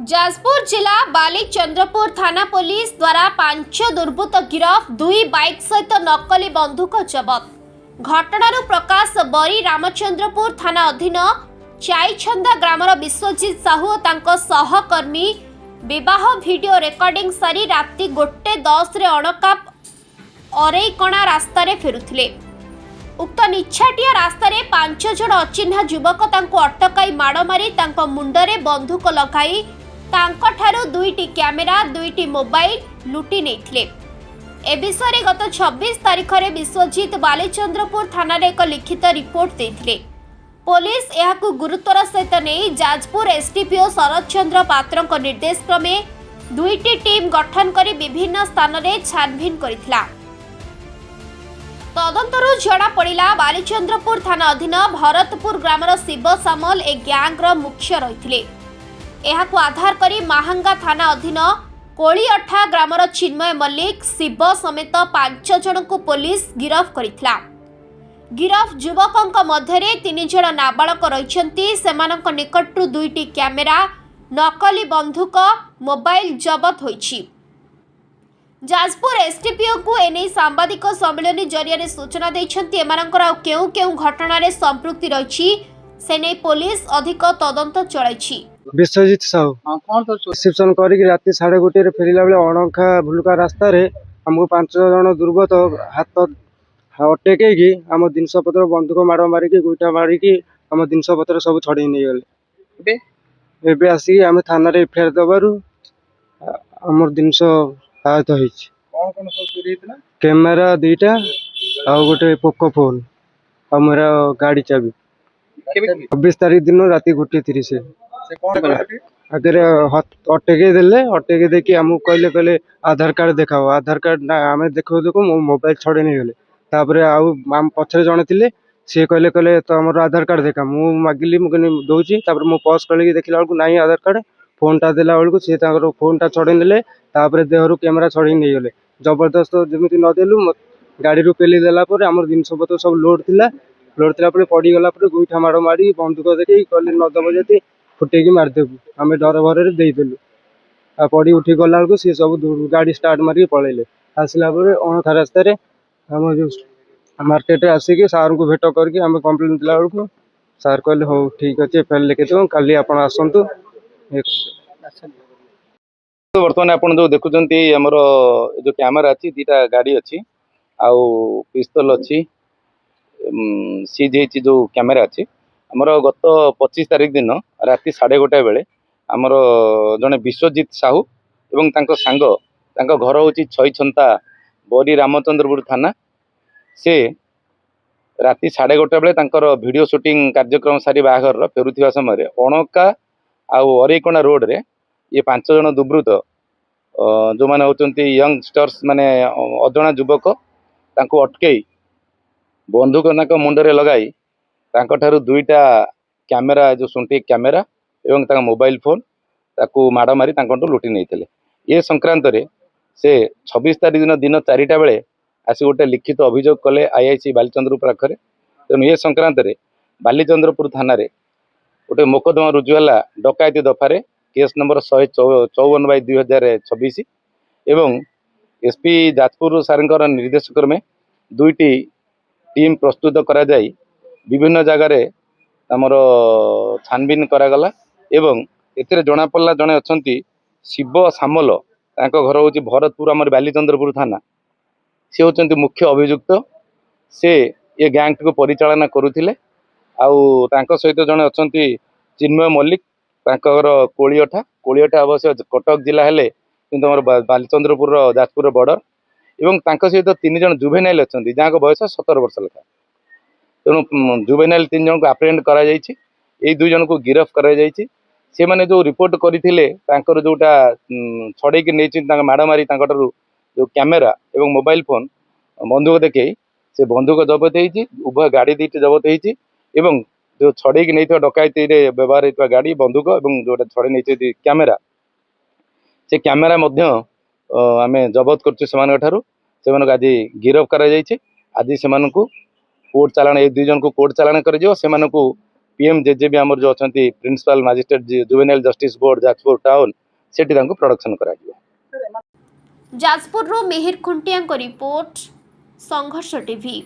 जाजपुर जिला बालीचंद्रपुर थाना पुलिस द्वारा 5 दुर्बृत्त गिरफ 2 बाइक सहित नकली बंधुक जबत। घटनार प्रकाश बरी रामचंद्रपुर थाना अधीन चाईछंदा ग्रामर विश्वजित साहू और तांको सहकर्मी विवाह वीडियो रेकर्डिंग सारी राति 1:10 अणका अरेकणा रास्तार फेरुथिले। उक्त निछाटिया रास्तार 5 जण अचिन्हा युवक तांको अटकाई माड़ मारी तांको मुंडरे बंधुक लगाई तांको ठारू 2टी कैमेरा 2टी मोबाइल लुटी नेथिले। ए विषय गत 26 तारिख रे विश्वजित बालीचंद्रपुर थाना रे एक लिखित रिपोर्ट देथिले। पुलिस यहाकु गुरुत्वर सहित नहीं जाजपुर एसडीपीओ शरद चंद्र पात्र निर्देश क्रमे 2टी टीम गठन करी विभिन्न स्थान रे छानभिन करिथिला। तदंतरु जड़ा पड़ा बालीचंद्रपुर थाना अधीन भरतपुर ग्रामर शिव सामल ए गैंग्र मुख्य रही। एहाकु आधार करी महांगा थाना अधीन कोलिअठा ग्रामर चिन्मय मल्लिक शिव समेत 5 जन को पुलिस गिरफ करिथिला। गिरफ युवकों मध्य 3 जन नाबालक रही। सेमानक निकटरू 2टी कैमेरा नकली बंधुक मोबाइल जबत होईछि। जाजपुर एसडीपीओ को एने सांबादिक सम्मेलन जरिया सूचना देइछन्ति। एमानकर केउ केउ घटना रे संपृक्ति रही से नै पुलिस अधिक तदंत चलाइछि। विश्वजित साहू कौन तो रिसेप्शन करी राति 1:30 फेरिला बेले अणखा भुलका रास्ता रे हमको 5 जन दुर्बृत्त हाथ अटेकैकी आम जिनपतर बंधुक माड़ मारिकी गुईटा मारिकी आम जिनपतर सब छड़े नहीं गले। एबे आसिक आम थाना रे एफआईआर दबारू आम जिनस आहत होइछि। कौन कौन सब चोरी हेतला? कैमेरा 2टा आ गोटे पोको फोन आ मेरा गाड़ी चाबी। 26 तारीख दिन राति 1:30 से कौन कला? आगे अटेके देले अटेके देखी आमको कहले आधार कार्ड देखाओ। आधार कार्ड ना आम देखो देखो मो मोबाइल छड़े नहीं गले। तापर आम पछरे जणे थिले सी कहले तो हमर आधार कार्ड देखा। मु मागिली मु दौची तापर मो पर्स कले देखला बेलू नहीं आधार कार्ड। फोन टा देला बेलू सी फोन टा छड़े नेले। तापर देहरु कैमेरा छड़े नहीं गले। जबरदस्त जमी नदेलु गाड़ी रू पेली देला पर आम जिनपतर सब लोड थिला पर पड़ी गला पर गुईठा माड़ मारी बंधुक देखी कहले नदब जति फुटेकी मारिदेबू। आम डर भर देदेलु आ पड़ी उठी गला बेलू सी सब गाड़ी स्टार्ट मारिक पलैले। आसला अणखा रास्ता आम जो मार्केट आसिक सार को भेट करके आम कम्प्लेन दिला बेलू सार कहले हो ठीक अच्छे एफआईआर लिखिदेव काली आपण आसतु। बर्तमान आप जो देखुं आमर जो कैमेरा अच्छी 2टा गाड़ी अच्छी आउ पिस्तल अच्छी सीज हो जो कैमेरा अच्छी आमर गत 25 तारिख दिन राति 1:30 बेले आमर जड़े विश्वजित साहू एवं तांको सांग तांको घर हूँ छईछंता बरी रामचंद्रपुर थाना। से राति 1:30 बेले तांकर वीडियो शूटिंग कार्यक्रम सारी बाहाघर फेरुथिबा समय अणका आउ अरेकणा रोड रे ये 5 जन दुर्बृत्त जो मैंने होती यंगस्टर्स माने अजणा युवक तांको अटकई बंधुक मुंडरे लगाई ठारू 2टा कैमेरा जो सुंटी कैमेरा एवं तांका मोबाइल फोन ताकू माड़ मारी लुटि नहीं। ये संक्रांत रे से 26 तारिख दिन दिन 4टा बेले आसी गोटे लिखित अभियोग कले आईआईसी बालीचंद्रपुर पाखे। तेणु ये संक्रांत रे बालीचंद्रपुर थाना रे गोटे मोकदमा रुजु है डकायती दफारे केस नंबर 154/2026 एवं एसपी जाजपुर सार निर्देश क्रमे 2टी टीम प्रस्तुत करा जाई विभिन्न जगार आमर छानबिन करागला एवं एथिरे जना पड़ला जड़े अच्छा शिव सामल तांको घर हूँ भरतपुर आमर बालीचंद्रपुर थाना। सी होचंती मुख्य अभियुक्त। से ये गैंग को परिचालना करुथिले आउ तांको सहित जड़े अच्छा चिन्मय मल्लिक तांकर कोलिअठा अवश्य कटक जिला हेले किंतु आमर बालीचंद्रपुर जाजपुर बॉर्डर एवं तांको सहित 3 जन जुवेनाइल अच्छा जहाँ बयस 17 वर्ष लेखा। तेणु जुवेनाइल 3 जन को आप्रेहेंड करा जायछि। एई 2 जन को गिरफ करा जायछि। से माने जो रिपोर्ट करथिले तांकर जोटा छड़े कि नहीं माड़ मारी जो कैमेरा एवं मोबाइल फोन बंधुक देखे से बंधुक जबत होती उभय गाड़ी 2टी जबत होती एवं जो छड़े कि नहीं डकायती व्यवहार होता गाड़ी बंधुक एवं जो छड़े नहीं कैमेरा से कैमेरा आम जबत कर आज गिरफ कर आज से कोर्ट चालाण 2 जन को कोर्ट चालाण कर PMJJB आमर जो अच्छा principal magistrate juvenile justice board Jajpur town Sethi production करा जाजपुर मिहिर खुंटिया रिपोर्ट संघर्ष टीवी।